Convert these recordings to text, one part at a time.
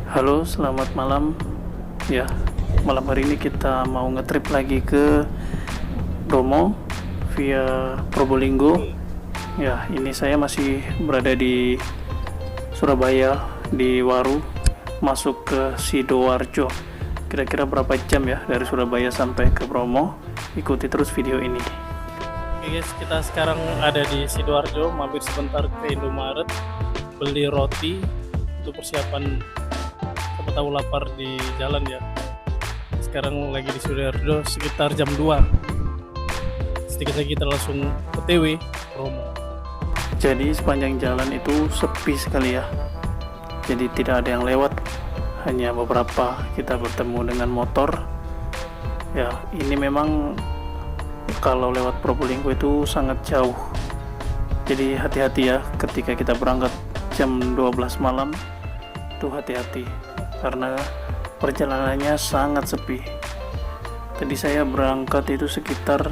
Halo, selamat malam. Ya, malam hari ini kita mau ngetrip lagi ke Bromo via Probolinggo. Ya, ini saya masih berada di Surabaya, di Waru, masuk ke Sidoarjo. Kira-kira berapa jam ya dari Surabaya sampai ke Bromo? Ikuti terus video ini. Oke guys, kita sekarang ada di Sidoarjo, mampir sebentar ke Indomaret, beli roti untuk persiapan siapa tahu lapar di jalan ya. Sekarang lagi di Sidoarjo sekitar jam 2. Sedikit lagi kita langsung OTW Bromo. Jadi sepanjang jalan itu sepi sekali ya. Jadi tidak ada yang lewat, hanya beberapa kita bertemu dengan motor. Ya, ini memang kalau lewat Probolinggo itu sangat jauh. Jadi hati-hati ya ketika kita berangkat jam 12 malam. Itu hati-hati karena perjalanannya sangat sepi. Tadi saya berangkat itu sekitar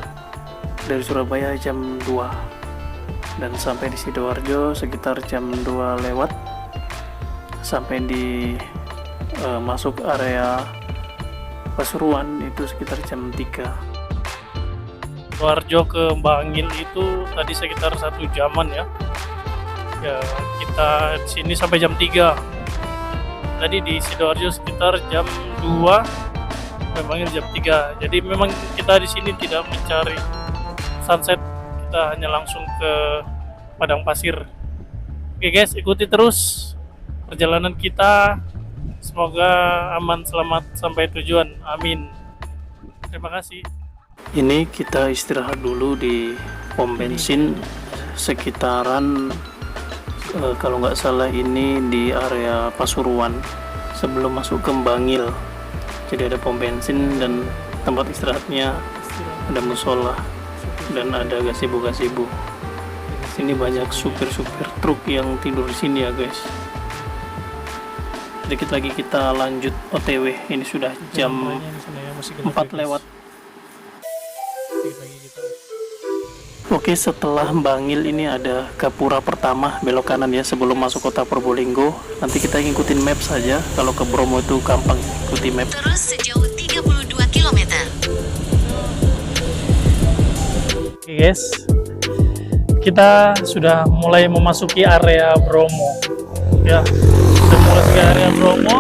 dari Surabaya jam 2 dan sampai di Sidoarjo sekitar jam 2 lewat, sampai di masuk area Pasuruan itu sekitar jam 3. Sidoarjo ke Bangil itu tadi sekitar 1 jaman ya. Ya, kita di sini sampai jam 3. Tadi di Sidoarjo sekitar jam 2, memangnya jam 3. Jadi memang kita di sini tidak mencari sunset, kita hanya langsung ke padang pasir. Oke guys, ikuti terus perjalanan kita. Semoga aman selamat sampai tujuan. Amin. Terima kasih. Ini kita istirahat dulu di pom bensin sekitaran kalau nggak salah ini di area Pasuruan sebelum masuk ke Bangil. Jadi ada pom bensin dan tempat istirahatnya, ada musola dan ada gazebo. Sini banyak supir-supir truk yang tidur di sini ya guys. Sedikit lagi kita lanjut OTW. Ini sudah jam 4 lewat. Oke, setelah Bangil ini ada Gapura pertama, belok kanan ya sebelum masuk kota Probolinggo. Nanti kita ngikutin map saja. Kalau ke Bromo itu gampang ikuti map. Terus sejauh 32 km. Oke guys, kita sudah mulai memasuki area Bromo. Ya, sudah memasuki area Bromo.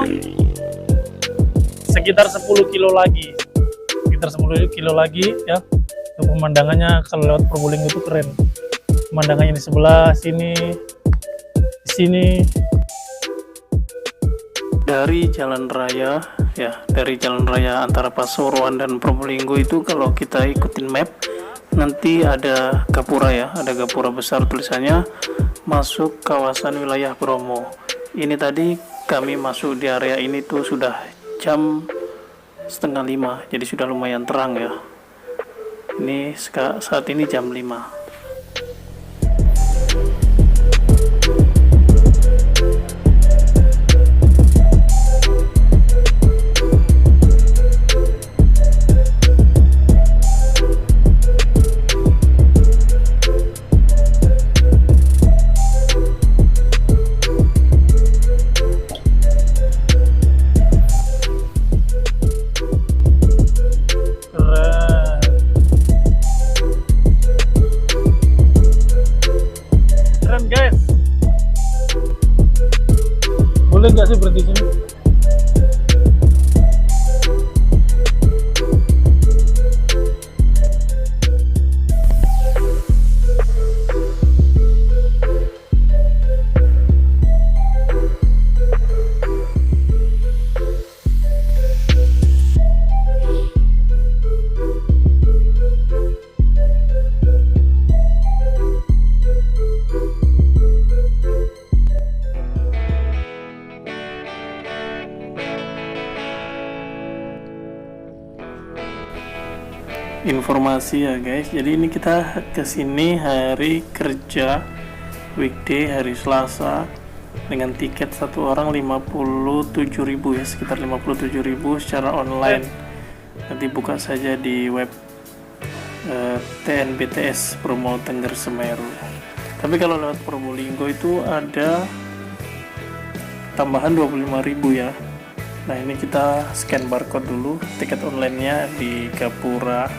Sekitar 10 kilo lagi. Sekitar 10 kilo lagi ya. Pemandangannya kalau lewat Probolinggo itu keren. Pemandangannya di sebelah sini, di sini. Dari jalan raya ya, dari jalan raya antara Pasuruan dan Probolinggo itu kalau kita ikutin map nanti ada Gapura ya, ada Gapura besar tulisannya masuk kawasan wilayah Bromo. Ini tadi kami masuk di area ini tuh sudah jam 4:30, jadi sudah lumayan terang ya. Ini saat ini jam 5. Guys, boleh nggak sih berhenti sini? Informasi ya guys, jadi ini kita kesini hari kerja weekday, hari Selasa, dengan tiket satu orang 57.000 ya, sekitar 57.000 secara online. Nanti buka saja di web TNBTS Bromo Tengger Semeru. Tapi kalau lewat Probolinggo itu ada tambahan 25.000 ya. Nah, ini kita scan barcode dulu tiket online-nya di Gapura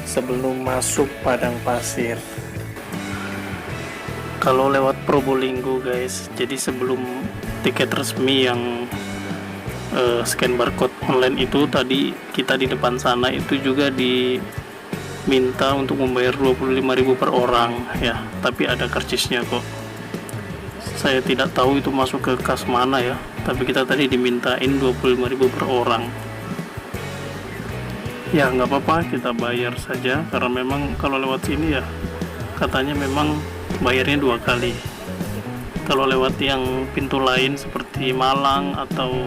sebelum masuk Padang Pasir. Kalau lewat Probolinggo guys, jadi sebelum tiket resmi yang scan barcode online itu, tadi kita di depan sana itu juga diminta untuk membayar 25.000 per orang ya, tapi ada karcisnya kok. Saya tidak tahu itu masuk ke kas mana ya, tapi kita tadi dimintain 25.000 per orang. Ya nggak apa-apa, kita bayar saja, karena memang kalau lewat sini ya katanya memang bayarnya 2 kali. Kalau lewat yang pintu lain seperti Malang atau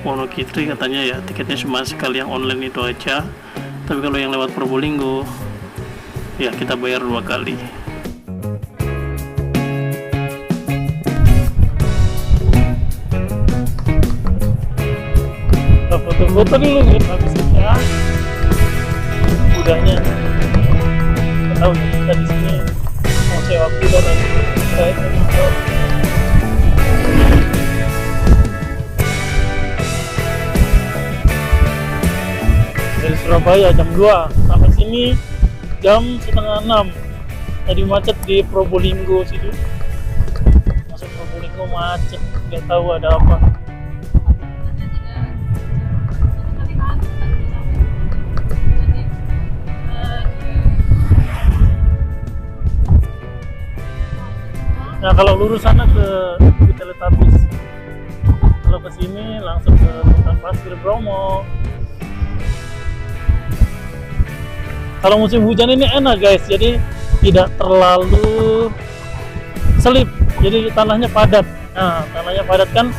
Wonokitri katanya ya tiketnya cuma sekali yang online itu aja, tapi kalau yang lewat Probolinggo ya kita bayar 2 kali. Foto-foto dulu habis itu ya. Kudanya nggak tahu ya, kita di sini mau sewa kuda dan saya tahu. Dari Surabaya jam 2 sampai sini jam setengah 6. Tadi macet di Probolinggo situ. Masuk Probolinggo macet, nggak tahu ada apa. Nah, kalau lurus sana ke Teletubbies, kalau ke sini langsung ke Padang Pasir Bromo. Kalau musim hujan ini enak guys, jadi tidak terlalu selip, jadi tanahnya padat. Nah, tanahnya padat kan.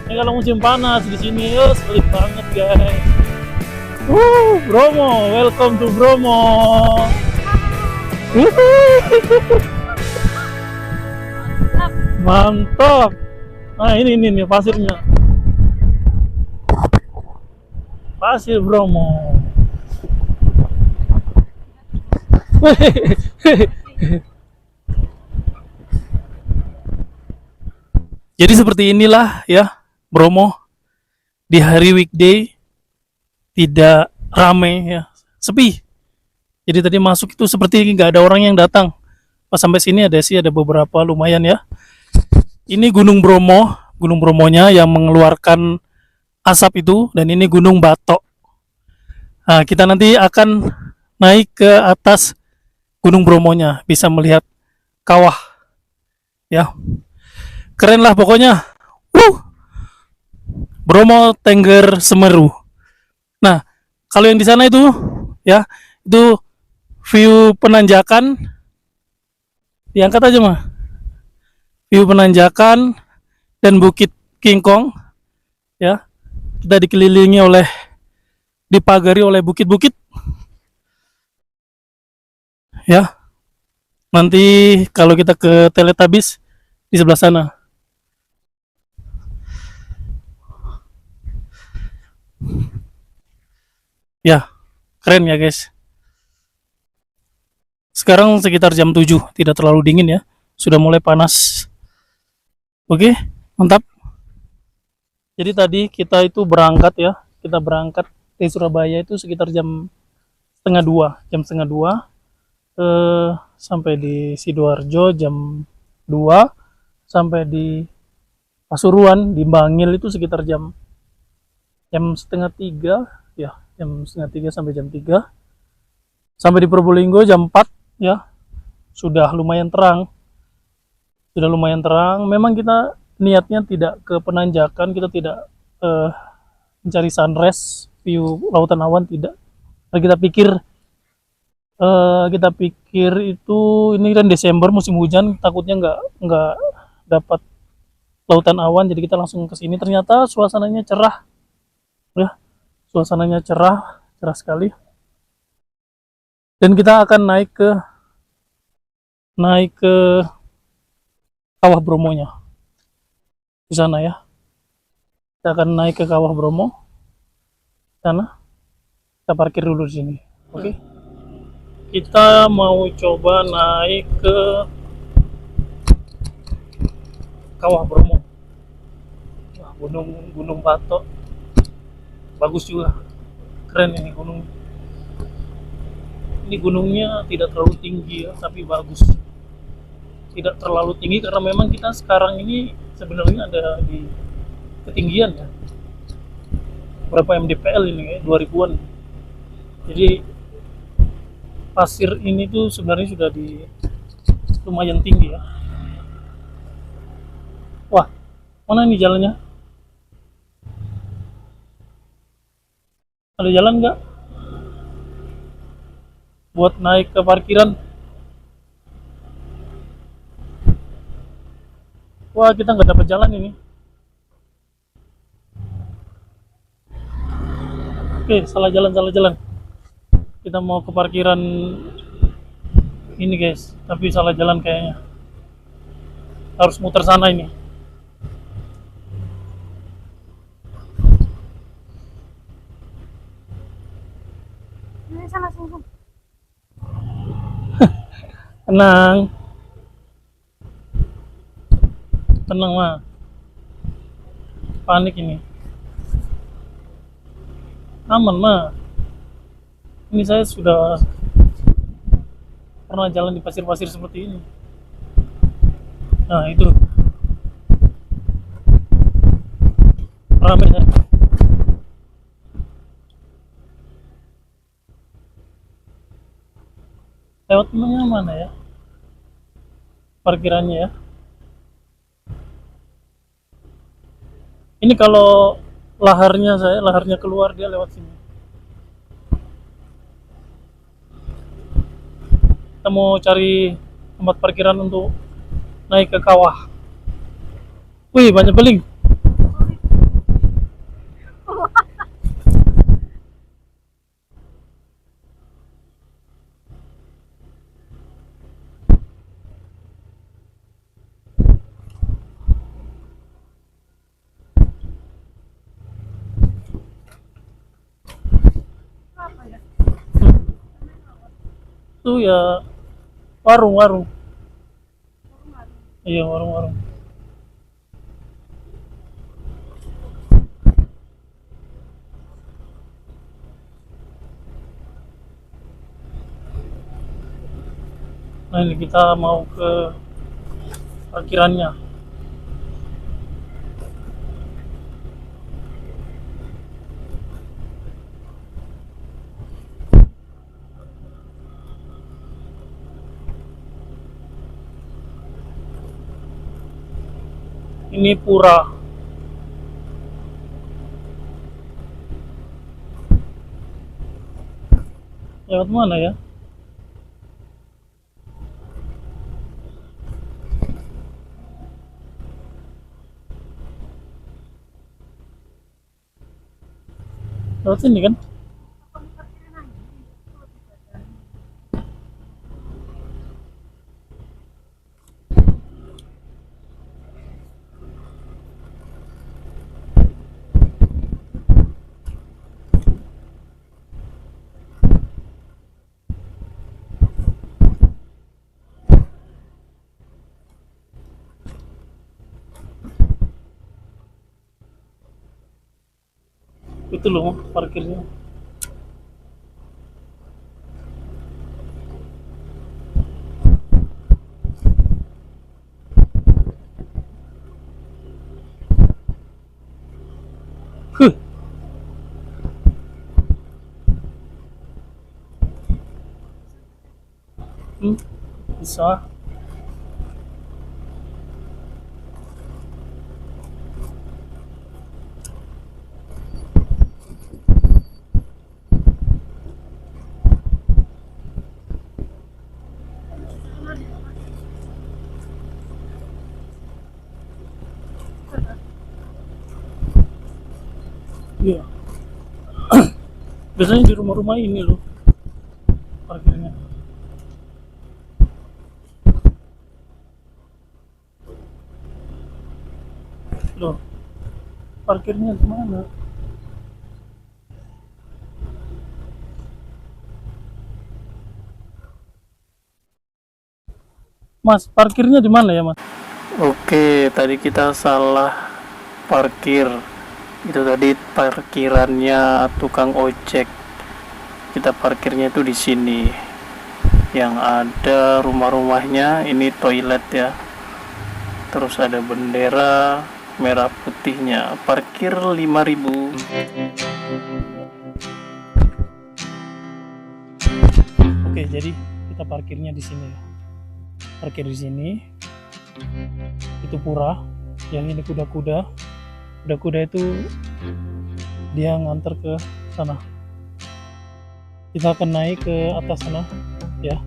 Ini kalau musim panas di sini, selip banget guys. Bromo, welcome to Bromo. Mantap. Nah, ini pasirnya. Pasir Bromo. Jadi seperti inilah ya Bromo di hari weekday, tidak ramai ya, sepi. Jadi tadi masuk itu seperti nggak ada orang yang datang. Pas sampai sini ada beberapa lumayan ya. Ini Gunung Bromo, Gunung Bromonya yang mengeluarkan asap itu, dan ini Gunung Batok. Nah, kita nanti akan naik ke atas Gunung Bromonya, bisa melihat kawah. Ya. Keren lah pokoknya. Bromo Tengger Semeru. Nah, kalau yang di sana itu ya, itu view penanjakan. Diangkat aja mah. View penanjakan dan Bukit Kingkong ya, kita dikelilingi dipagari oleh bukit-bukit ya. Nanti kalau kita ke Teletubbies di sebelah sana ya. Keren ya guys. Sekarang sekitar jam 7, tidak terlalu dingin ya, sudah mulai panas. Oke, mantap. Jadi tadi kita itu berangkat ya, kita berangkat dari Surabaya itu sekitar jam setengah 2, sampai di Sidoarjo jam 2, sampai di Pasuruan di Bangil itu sekitar jam setengah 3 ya, jam setengah 3 sampai jam 3, sampai di Probolinggo jam 4 ya, sudah lumayan terang. Memang kita niatnya tidak ke penanjakan, kita tidak mencari sunrise, view lautan awan, tidak. Nah, kita pikir itu ini kan Desember musim hujan, takutnya nggak dapat lautan awan, jadi kita langsung ke sini. Ternyata suasananya cerah ya, suasananya cerah sekali. Dan kita akan naik ke Kawah Bromonya di sana ya. Kita akan naik ke Kawah Bromo sana. Kita parkir dulu di sini. Oke. Kita mau coba naik ke Kawah Bromo. Gunung Batok bagus juga, keren ini gunung. Ini gunungnya tidak terlalu tinggi ya, tapi bagus. Tidak terlalu tinggi karena memang kita sekarang ini sebenarnya ada di ketinggian ya. Berapa mdpl ini kayak 2000-an. Jadi pasir ini tuh sebenarnya sudah di lumayan tinggi ya. Wah, mana ini jalannya? Ada jalan nggak buat naik ke parkiran? Wah, kita nggak dapat jalan ini. Oke, salah jalan. Kita mau ke parkiran ini guys, tapi salah jalan kayaknya. Harus muter sana ini. Ini sana sini. Tenang. Tenang mah. Panik ini. Aman mah. Ini saya sudah pernah jalan di pasir-pasir seperti ini. Nah itu ramai kan? Lewat mana ya parkirannya ya? Ini kalau laharnya keluar dia lewat sini. Kita mau cari tempat parkiran untuk naik ke kawah. Wih, banyak beling. Itu ya warung. Iya, warung. Nah, ini kita mau ke parkirannya. Ini pura. Lewat mana ya? Lewat sini kan? Itu loh parkirnya. Huh. Bisa. Iya. Biasanya di rumah-rumah ini loh parkirnya. Loh, parkirnya di mana? Mas, parkirnya di mana ya, Mas? Oke, tadi kita salah parkir. Itu tadi parkirannya tukang ojek. Kita parkirnya itu di sini. Yang ada rumah-rumahnya, ini toilet ya. Terus ada bendera merah putihnya. Parkir 5.000. Oke, jadi kita parkirnya di sini ya. Parkir di sini. Itu pura. Yang ini kuda-kuda. Kuda-kuda itu dia nganter ke sana. Kita akan naik ke atas sana ya.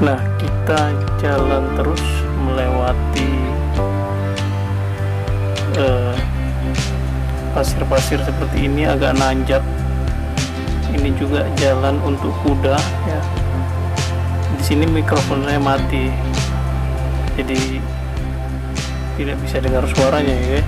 Nah, kita jalan terus melewati pasir-pasir seperti ini, agak nanjak. Ini juga jalan untuk kuda ya. Di sini mikrofon saya mati, jadi tidak bisa dengar suaranya ya.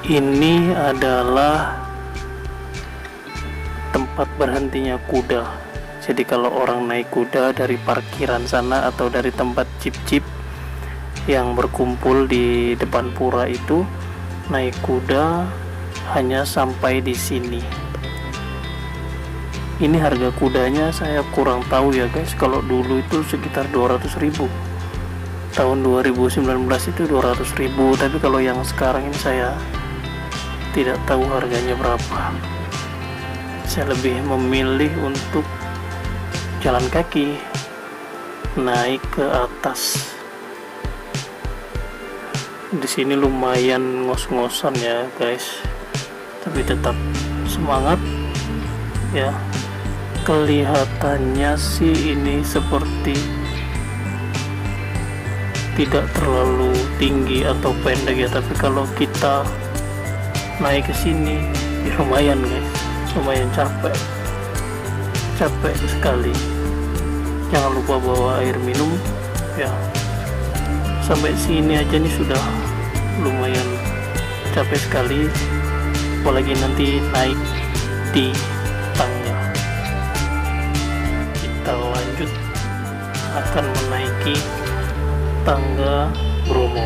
Ini adalah tempat berhentinya kuda. Jadi kalau orang naik kuda dari parkiran sana atau dari tempat jeep-jeep yang berkumpul di depan pura itu, naik kuda hanya sampai di sini. Ini harga kudanya saya kurang tahu ya guys. Kalau dulu itu sekitar 200.000. Tahun 2019 itu 200.000, tapi kalau yang sekarang ini saya tidak tahu harganya berapa. Saya lebih memilih untuk jalan kaki naik ke atas. Di sini lumayan ngos-ngosan ya guys, tapi tetap semangat ya. Kelihatannya sih ini seperti tidak terlalu tinggi atau pendek ya, tapi kalau kita naik ke sini ya lumayan guys, lumayan capek sekali. Jangan lupa bawa air minum ya. Sampai sini aja nih sudah lumayan capek sekali, apalagi nanti naik di tangga. Kita lanjut akan menaiki tangga Bromo.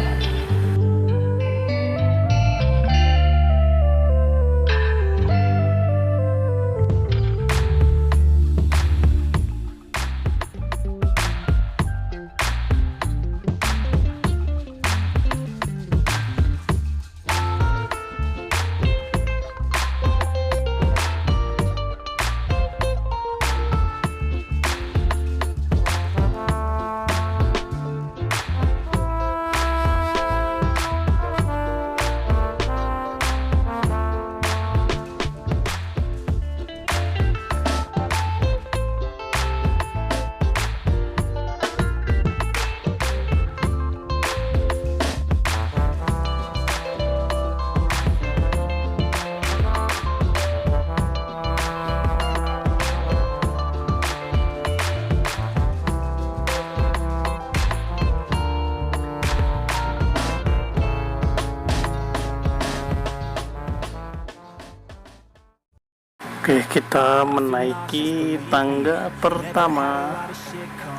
Oke, kita menaiki tangga pertama.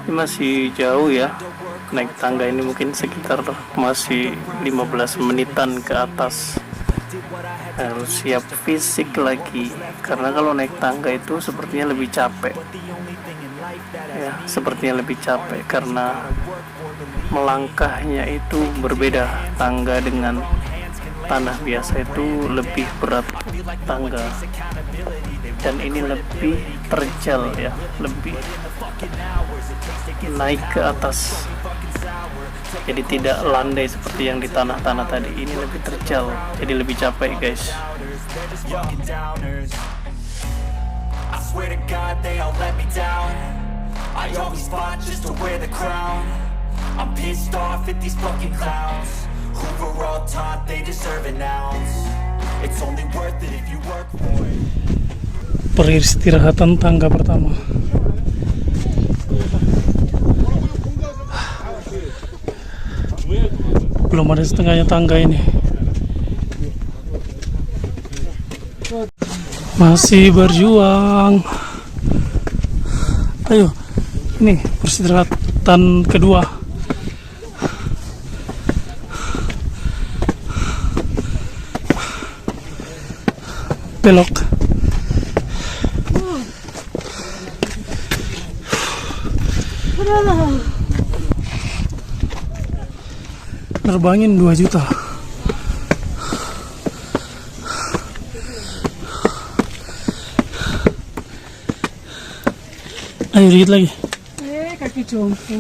Ini masih jauh ya. Naik tangga ini mungkin sekitar masih 15 menitan ke atas. Harus siap fisik lagi, karena kalau naik tangga itu sepertinya lebih capek. Ya, sepertinya lebih capek karena melangkahnya itu berbeda. Tangga dengan tanah biasa itu lebih berat tangga, dan ini lebih terjal ya, lebih naik ke atas, jadi tidak landai seperti yang di tanah-tanah tadi. Ini lebih terjal, jadi lebih capek guys. They're just fucking downers. I swear to God they all let me down. I always fought just to wear the crown. I'm pissed off at these fucking clowns who were all taught they deserve an ounce. It's only worth it if you work for it. Peristirahatan tangga pertama. Belum ada setengahnya tangga ini. Masih berjuang. Ayo, ini peristirahatan kedua. Belok. Nerbangin 2 juta. Ayo dikit lagi. Kaki jompo.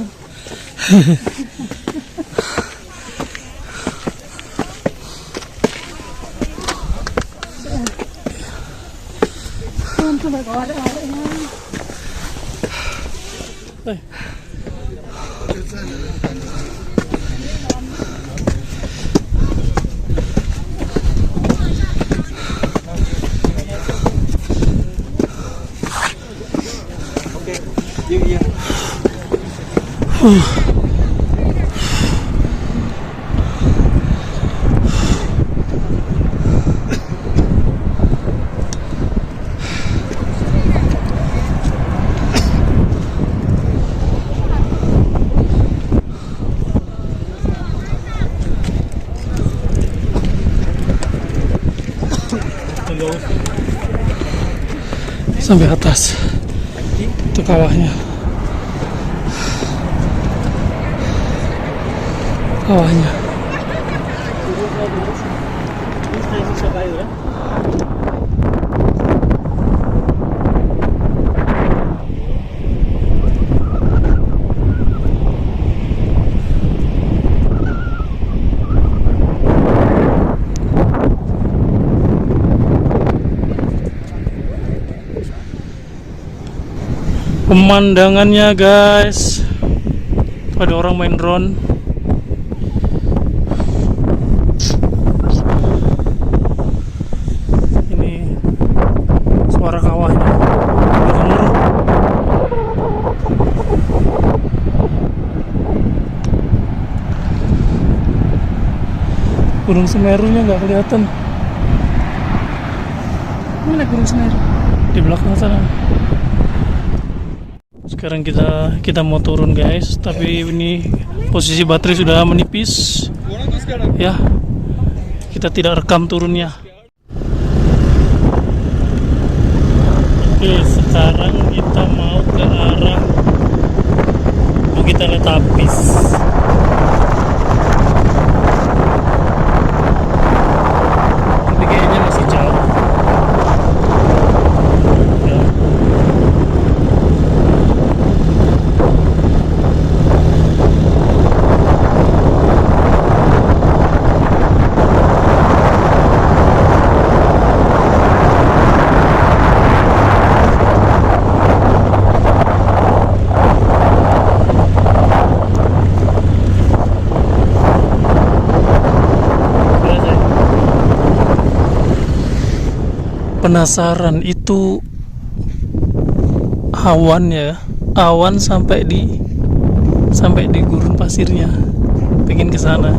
Untuk ada-adanya. Sampai atas. Itu kawahnya. Kawahnya. Pemandangannya guys, ada orang main drone. Ini suara kawahnya bergemuruh. Gunung Semerunya nggak kelihatan. Mana Gunung Semeru? Di belakang sana. Sekarang kita mau turun guys, tapi ini posisi baterai sudah menipis. Ya, kita tidak rekam turunnya. Oke, sekarang kita mau ke arah Bukit Teletubbies. Tapi kayaknya masih jauh. Ya. Penasaran itu awan ya, awan sampai di gurun pasirnya. Pengen ke sana.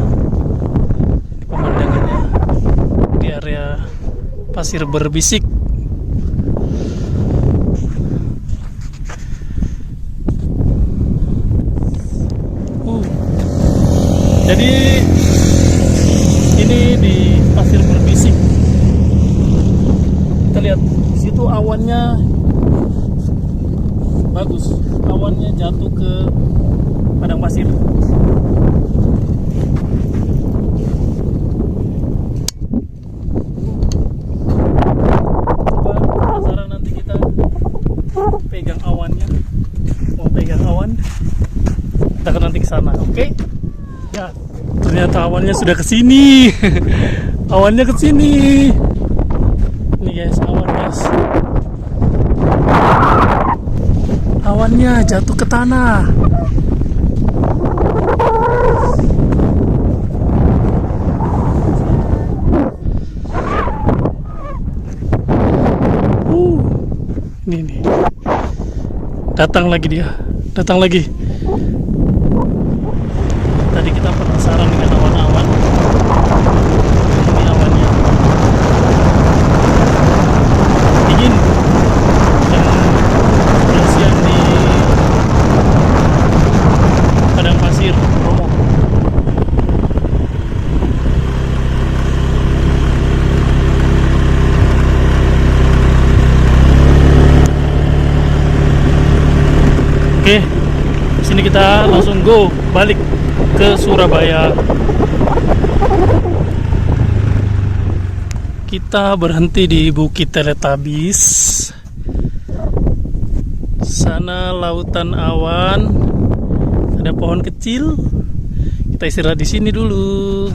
Pemandangannya di area pasir berbisik. Jadi ini di pasir berbisik. Kita lihat di situ awannya bagus, awannya jatuh ke padang pasir. Coba penasaran, nanti kita pegang awannya, mau pegang awan, kita akan nanti ke sana, oke? Ya, ternyata awannya sudah kesini. Awannya kesini. Akhirnya jatuh ke tanah. Ini nih. Datang lagi dia. Datang lagi. Tadi kita penasaran dengan awan-awan. Ini awannya. Dingin. Dan sudah siang di padang pasir Bromo. Oke, sini kita langsung go balik ke Surabaya. Kita berhenti di Bukit Teletabis. Sana lautan awan, ada pohon kecil. Kita istirahat di sini dulu.